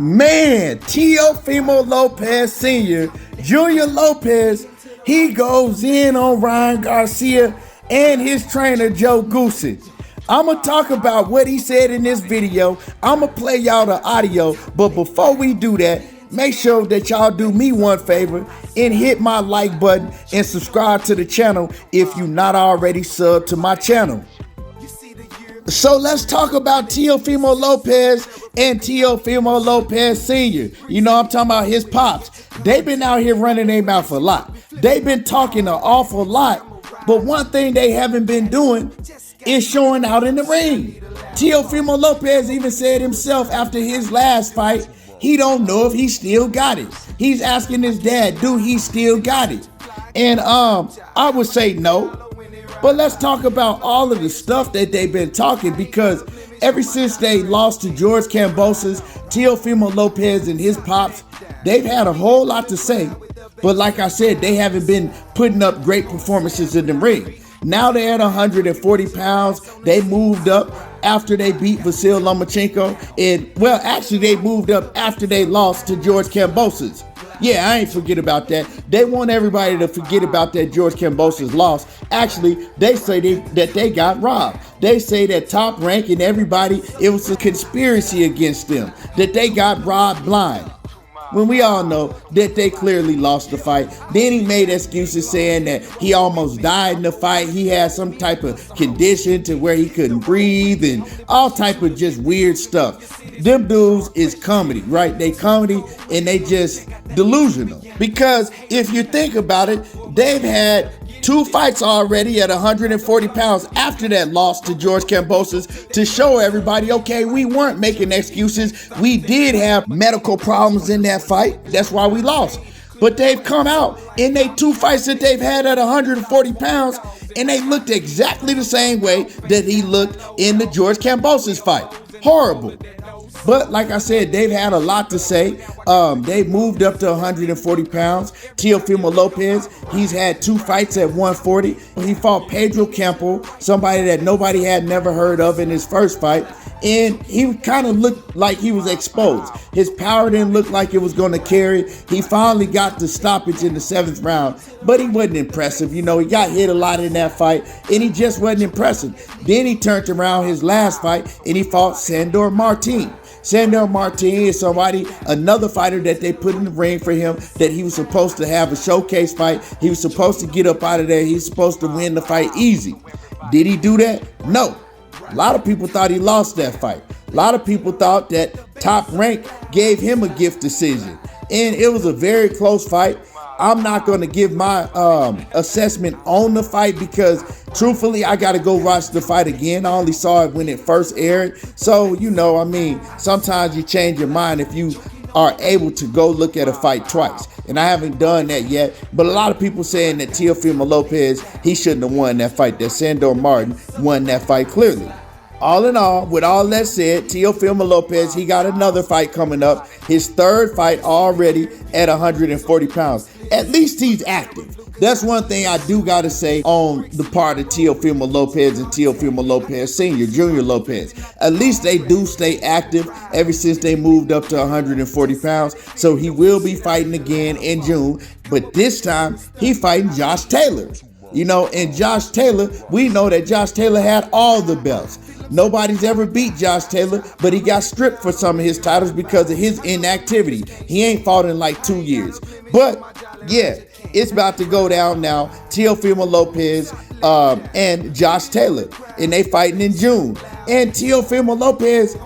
Man, Teofimo Lopez Sr., Junior Lopez, he goes in on Ryan Garcia and his trainer Joe Goosen. I'm going to talk about what he said in this video. I'm going to play y'all the audio, but before we do that, make sure that y'all do me one favor and hit my like button and subscribe to the channel if you're not already subbed to my channel. So let's talk about Teofimo Lopez and Teofimo Lopez Sr. You know, I'm talking about his pops. They've been out here running their mouth a lot. They've been talking an awful lot, but one thing they haven't been doing is showing out in the ring. Teofimo Lopez even said himself after his last fight, he don't know if he still got it. He's asking his dad, do he still got it? And I would say no. But let's talk about all of the stuff that they've been talking, because ever since they lost to George Kambosos, Teofimo Lopez and his pops, they've had a whole lot to say. But like I said, they haven't been putting up great performances in the ring. Now they're at 140 pounds. They moved up after they beat Vasyl Lomachenko. And, well, actually, they moved up after they lost to George Kambosos. Yeah, I ain't forget about that. They want everybody to forget about that George Kambosos loss. Actually, they say that they got robbed. They say that Top Rank and everybody, it was a conspiracy against them, that they got robbed blind. When we all know that they clearly lost the fight. Then he made excuses saying that he almost died in the fight. He had some type of condition to where he couldn't breathe and all type of just weird stuff. Them dudes is comedy, right? They comedy and they just delusional. Because if you think about it, they've had 2 fights already at 140 pounds after that loss to George Kambosos to show everybody, okay, we weren't making excuses. We did have medical problems in that fight. That's why we lost. But they've come out in they 2 fights that they've had at 140 pounds, and they looked exactly the same way that he looked in the George Kambosos fight. Horrible. But like I said, they've had a lot to say. They moved up to 140 pounds. Teofimo Lopez, he's had 2 fights at 140. He fought Pedro Campbell, somebody that nobody had never heard of in his first fight. And he kind of looked like he was exposed. His power didn't look like it was going to carry. He finally got the stoppage in the 7th round, but he wasn't impressive. You know, he got hit a lot in that fight, and he just wasn't impressive. Then he turned around his last fight, and he fought Sandor Martin. Sandor Martin is another fighter that they put in the ring for him, that he was supposed to have a showcase fight. He was supposed to get up out of there. He's supposed to win the fight easy. Did he do that? No. A lot of people thought he lost that fight. A lot of people thought that Top Rank gave him a gift decision. And it was a very close fight. I'm not going to give my assessment on the fight because, truthfully, I got to go watch the fight again. I only saw it when it first aired. So, you know, I mean, sometimes you change your mind if you are able to go look at a fight twice. And I haven't done that yet. But a lot of people saying that Teofimo Lopez, he shouldn't have won that fight, that Sandor Martin won that fight clearly. All in all, with all that said, Teofimo Lopez, he got another fight coming up. His 3rd fight already at 140 pounds. At least he's active. That's one thing I do got to say on the part of Teofimo Lopez and Teofimo Lopez Sr., Junior Lopez. At least they do stay active ever since they moved up to 140 pounds. So he will be fighting again in June. But this time, he fighting Josh Taylor. You know, and Josh Taylor, we know that Josh Taylor had all the belts. Nobody's ever beat Josh Taylor, but he got stripped for some of his titles because of his inactivity. He ain't fought in like 2 years. But, yeah, it's about to go down now. Teofimo Lopez and Josh Taylor, and they fighting in June. And Teofimo Lopez,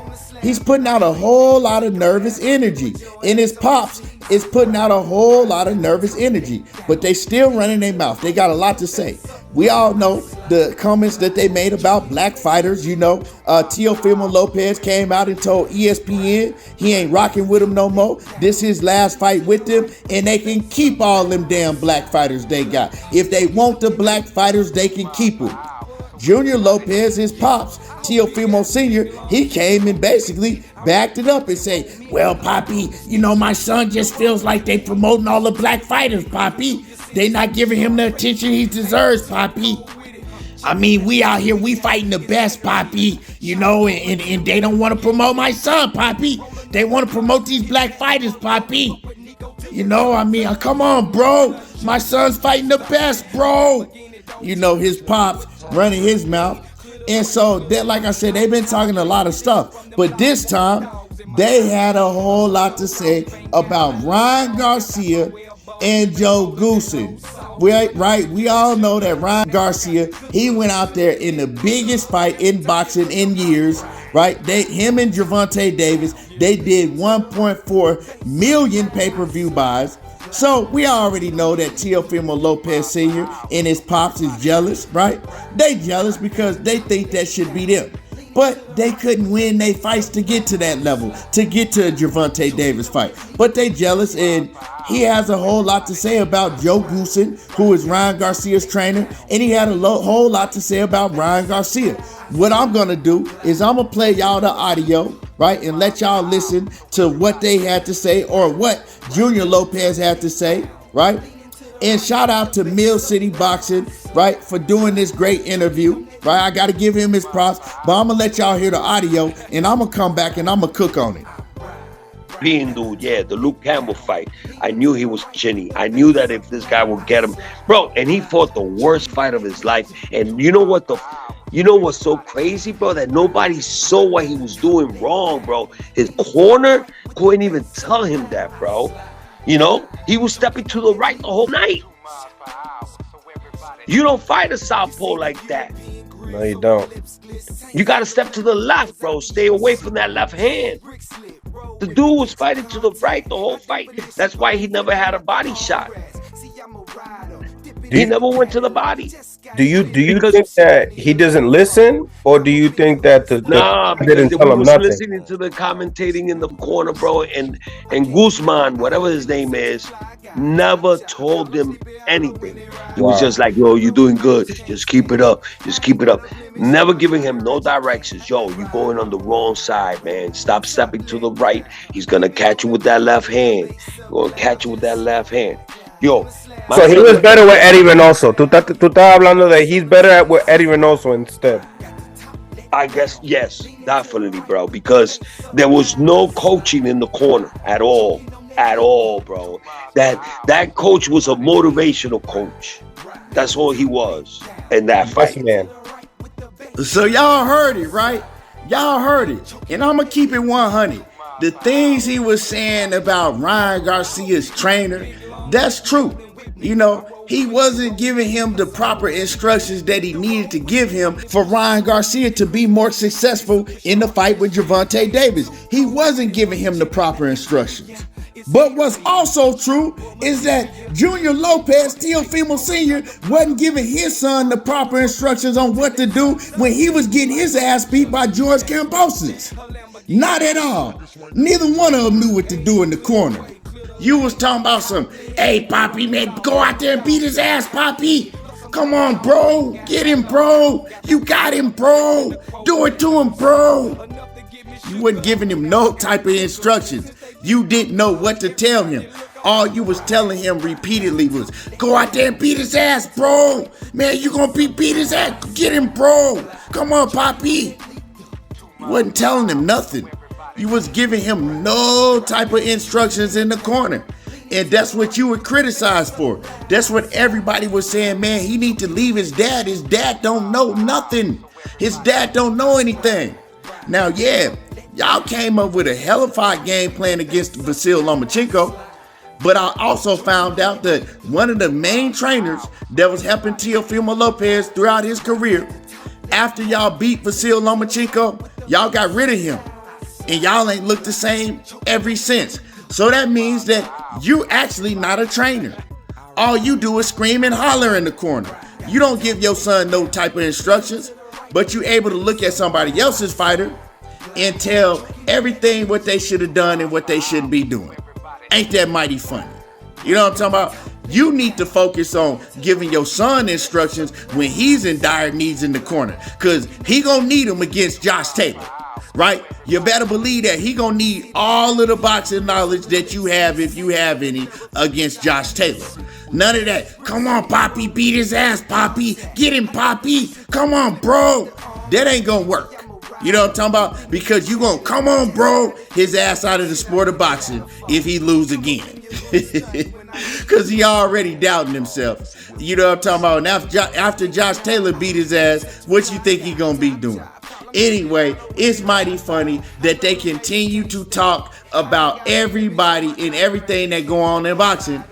he's putting out a whole lot of nervous energy. And his pops is putting out a whole lot of nervous energy. But they still running their mouth. They got a lot to say. We all know the comments that they made about black fighters. You know, Teofimo Lopez came out and told ESPN he ain't rocking with them no more. This his last fight with them, and they can keep all them damn black fighters they got. If they want the black fighters, they can keep them. Junior Lopez, his pops, Teofimo Sr., he came and basically backed it up and said, well, Poppy, you know, my son just feels like they promoting all the black fighters, Poppy. They not giving him the attention he deserves, Poppy. I mean, we out here, we fighting the best, Poppy, you know, and they don't want to promote my son, Poppy. They want to promote these black fighters, Poppy. You know, I mean, come on, bro. My son's fighting the best, bro. You know, his pops running his mouth. And so, like I said, they've been talking a lot of stuff. But this time, they had a whole lot to say about Ryan Garcia and Joe Goosen. Right? We all know that Ryan Garcia, he went out there in the biggest fight in boxing in years, right? Him and Gervonta Davis, they did 1.4 million pay-per-view buys. So we already know that Teofimo Lopez Sr. and his pops is jealous, right? They jealous because they think that should be them. But they couldn't win their fights to get to that level, to get to a Gervonta Davis fight. But they jealous, and he has a whole lot to say about Joe Goosen, who is Ryan Garcia's trainer, and he had a whole lot to say about Ryan Garcia. What I'm going to do is I'm going to play y'all the audio, right, and let y'all listen to what they had to say or what Junior Lopez had to say, right? And shout out to Mill City Boxing, right, for doing this great interview, right? I got to give him his props, but I'm going to let y'all hear the audio, and I'm going to come back and I'm going to cook on it. Dude, yeah, the Luke Campbell fight. I knew he was chinny. I knew that if this guy would get him, bro, and he fought the worst fight of his life. And you know what's so crazy, bro? That nobody saw what he was doing wrong, bro. His corner couldn't even tell him that, bro. You know, he was stepping to the right the whole night. You don't fight a southpaw like that. No, you don't. You got to step to the left, bro. Stay away from that left hand. The dude was fighting to the right the whole fight. That's why he never had a body shot. He never went to the body. Do you think that he doesn't listen, or do you think that the didn't tell him nothing? Listening to the commentating in the corner, bro, and Guzman, whatever his name is, never told him anything. He was just like, yo, you're doing good. Just keep it up. Just keep it up. Never giving him no directions. Yo, you're going on the wrong side, man. Stop stepping to the right. He's gonna catch you with that left hand. He's gonna catch you with that left hand. Yo, so he was better with Eddie Reynoso. Tú estás hablando that he's better with Eddie Reynoso instead. I guess, yes, definitely, bro, because there was no coaching in the corner at all, bro. That coach was a motivational coach. That's all he was in that fight. Yes, man. So y'all heard it, right? Y'all heard it. And I'm going to keep it 100. The things he was saying about Ryan Garcia's trainer, that's true. You know, he wasn't giving him the proper instructions that he needed to give him for Ryan Garcia to be more successful in the fight with Gervonta Davis. He wasn't giving him the proper instructions. But what's also true is that Junior Lopez, Teofimo Sr., wasn't giving his son the proper instructions on what to do when he was getting his ass beat by George Kambosos. Not at all. Neither one of them knew what to do in the corner. You was talking about some, hey, Poppy, man, go out there and beat his ass, Poppy. Come on, bro. Get him, bro. You got him, bro. Do it to him, bro. You wasn't giving him no type of instructions. You didn't know what to tell him. All you was telling him repeatedly was, go out there and beat his ass, bro. Man, you gonna beat his ass. Get him, bro. Come on, Poppy. You wasn't telling him nothing. You was giving him no type of instructions in the corner. And that's what you were criticized for. That's what everybody was saying, man, he need to leave his dad. His dad don't know nothing. His dad don't know anything. Now, yeah, y'all came up with a hellified game plan against Vasyl Lomachenko. But I also found out that one of the main trainers that was helping Teofimo Lopez throughout his career, after y'all beat Vasyl Lomachenko, y'all got rid of him. And y'all ain't looked the same ever since. So that means that you actually not a trainer. All you do is scream and holler in the corner. You don't give your son no type of instructions, but you able to look at somebody else's fighter and tell everything what they should have done and what they shouldn't be doing. Ain't that mighty funny? You know what I'm talking about? You need to focus on giving your son instructions when he's in dire needs in the corner, because he gonna need them against Josh Taylor. Right? You better believe that he gonna need all of the boxing knowledge that you have, if you have any, against Josh Taylor. None of that, come on, Poppy, beat his ass, Poppy. Get him, Poppy. Come on, bro. That ain't gonna work. You know what I'm talking about? Because you gonna come on, bro, his ass out of the sport of boxing if he lose again. Because he already doubting himself. You know what I'm talking about? And after Josh Taylor beat his ass, what you think he gonna be doing? Anyway, it's mighty funny that they continue to talk about everybody and everything that go on in boxing,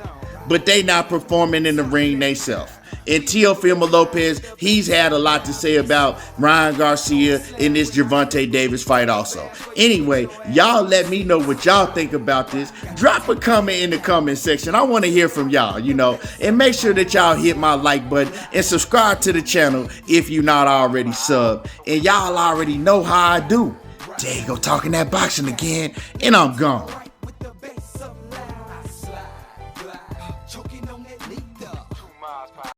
but they not performing in the ring themselves. And Teofimo Lopez, he's had a lot to say about Ryan Garcia in this Gervonta Davis fight also. Anyway, y'all let me know what y'all think about this. Drop a comment in the comment section. I want to hear from y'all, and make sure that y'all hit my like button and subscribe to the channel if you're not already subbed. And y'all already know how I do. There you go, talking that boxing again, and I'm gone.